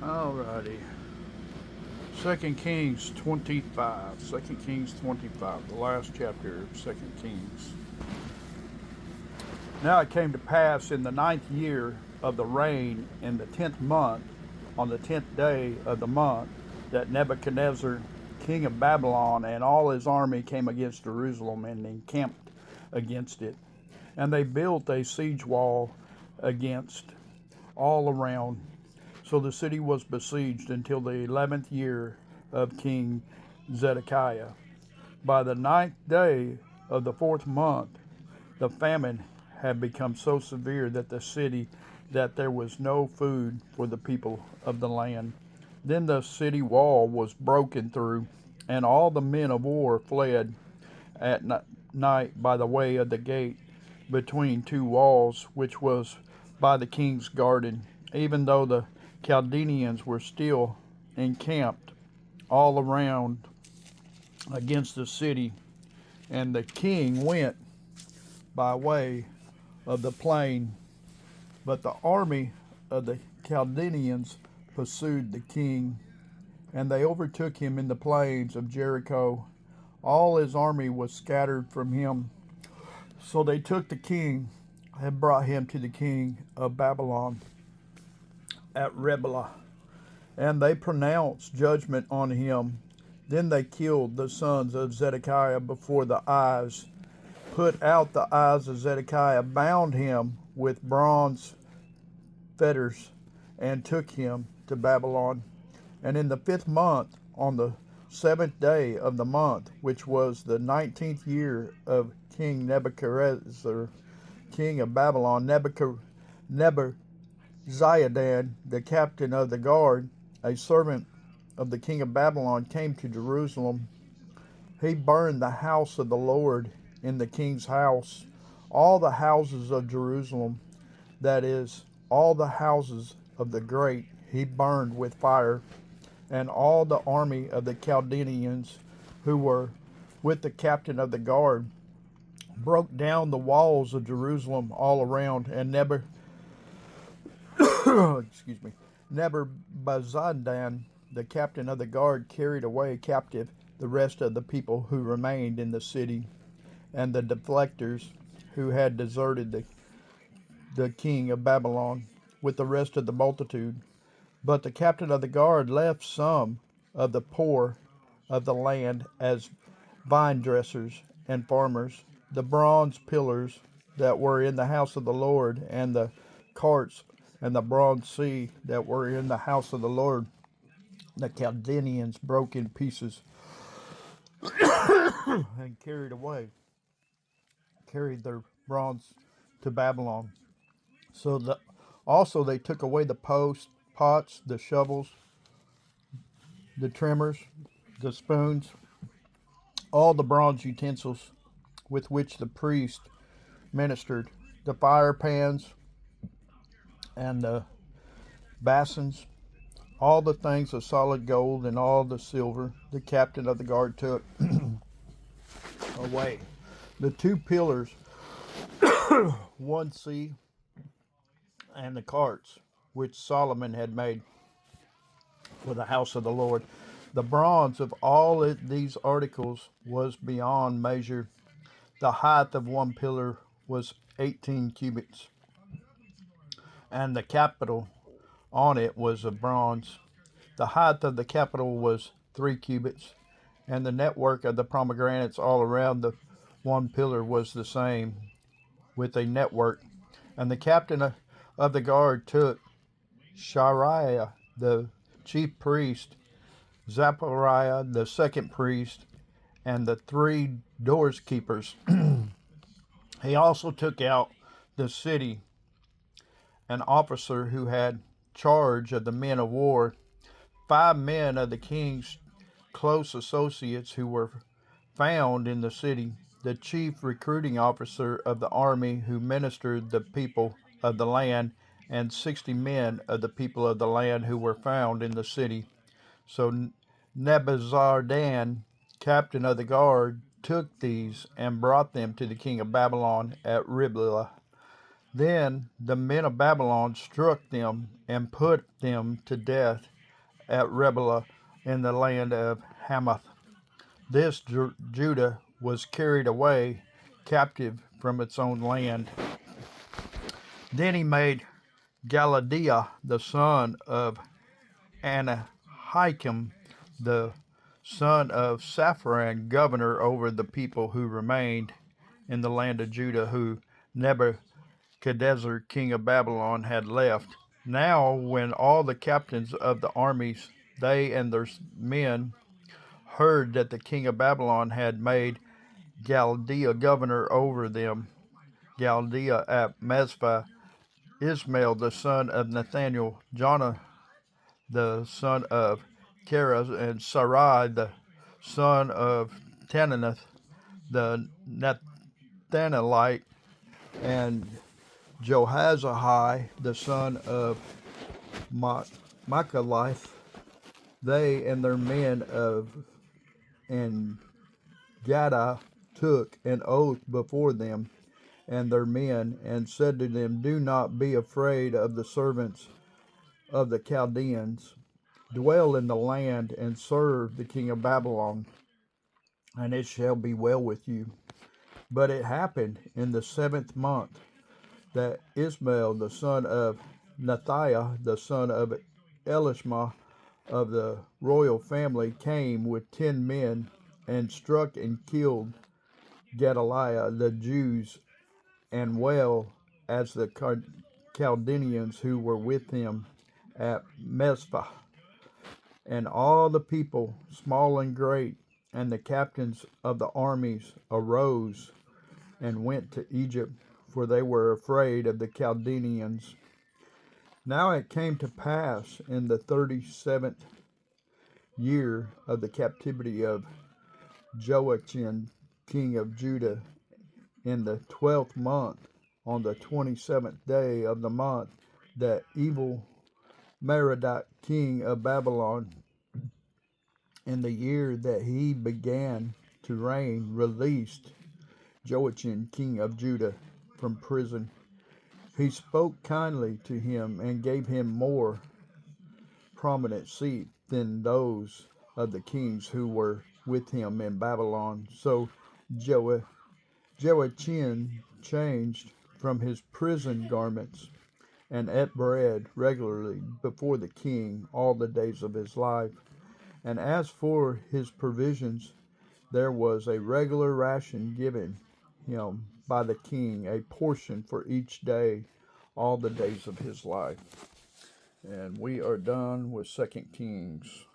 Alrighty. 2 Kings 25. 2 Kings 25, the last chapter of 2 Kings. Now it came to pass in the ninth year of the reign, in the 10th month, on the 10th day of the month, that Nebuchadnezzar, king of Babylon, and all his army came against Jerusalem and encamped against it. And they built a siege wall against all around. So the city was besieged until the 11th year of King Zedekiah. By the ninth day of the fourth month, the famine had become so severe that there was no food for the people of the land. Then the city wall was broken through, and all the men of war fled at night by the way of the gate between two walls, which was by the king's garden, even though the Chaldeans were still encamped all around against the city. And the king went by way of the plain, but the army of the Chaldeans pursued the king, and they overtook him in the plains of Jericho. All his army was scattered from him. So they took the king and brought him to the king of Babylon at Riblah, and they pronounced judgment on him. Then they killed the sons of Zedekiah before the eyes, put out the eyes of Zedekiah, bound him with bronze fetters, and took him to Babylon. And in the 5th month, on the 7th day of the month, which was the 19th year of King Nebuchadnezzar, king of Babylon, Nebuzaradan, the captain of the guard, a servant of the king of Babylon, came to Jerusalem. He burned the house of the Lord in the king's house, all the houses of Jerusalem, that is, all the houses of the great, he burned with fire. And all the army of the Chaldeans who were with the captain of the guard broke down the walls of Jerusalem all around, and Nebuzaradan, the captain of the guard, carried away captive the rest of the people who remained in the city, and the deflectors who had deserted the king of Babylon with the rest of the multitude. But the captain of the guard left some of the poor of the land as vine dressers and farmers. The bronze pillars that were in the house of the Lord, and the carts and the bronze sea that were in the house of the Lord, the Chaldeans broke in pieces and carried their bronze to Babylon. Also they took away the pots, the shovels, the trimmers, the spoons, all the bronze utensils with which the priest ministered, the fire pans and the basins, all the things of solid gold and all the silver. The captain of the guard took away the two pillars, one sea, and the carts which Solomon had made for the house of the Lord. The bronze of all these articles was beyond measure. The height of one pillar was 18 cubits, and the capital on it was of bronze. The height of the capital was 3 cubits, and the network of the pomegranates all around the one pillar was the same, with a network. And the captain of the guard took Shariah the chief priest, Zechariah the second priest, and the 3 doors keepers. He also took out the city an officer who had charge of the men of war, 5 men of the king's close associates who were found in the city, the chief recruiting officer of the army who ministered the people of the land, and 60 men of the people of the land who were found in the city. So Nebuzaradan, captain of the guard, took these and brought them to the king of Babylon at Riblah. Then the men of Babylon struck them and put them to death at Riblah in the land of Hamath. This Judah was carried away captive from its own land. Then he made Galadiah the son of Anahikam, the son of Sapharan, governor over the people who remained in the land of Judah, who Nebuchadnezzar, king of Babylon, had left. Now, when all the captains of the armies, they and their men, heard that the king of Babylon had made Galadiah governor over them, Galadiah at Mizpah, Ismail the son of Nathaniel, Jonah the son of Keraz, and Sarai the son of Tananeth, the Nathanelite, and Johazahai the son of Machaliah, they and their men of En Gada took an oath before them and their men, and said to them, Do not be afraid of the servants of the Chaldeans. Dwell in the land and serve the king of Babylon, and it shall be well with you. But it happened in the 7th month that Ismail the son of Nethiah, the son of Elishma of the royal family, came with 10 men and struck and killed Gedaliah the Jews, and well as the Chaldeans who were with him at Mizpah. And all the people, small and great, and the captains of the armies arose and went to Egypt, for they were afraid of the Chaldeans. Now it came to pass in the 37th year of the captivity of Joachim, king of Judah, in the 12th month, on the 27th day of the month, that evil Merodach, king of Babylon, in the year that he began to reign, released Joachim, king of Judah, from prison. He spoke kindly to him and gave him more prominent seat than those of the kings who were with him in Babylon. So Joachim changed from his prison garments and ate bread regularly before the king all the days of his life. And as for his provisions, there was a regular ration given him by the king, a portion for each day, all the days of his life. And we are done with 2 Kings.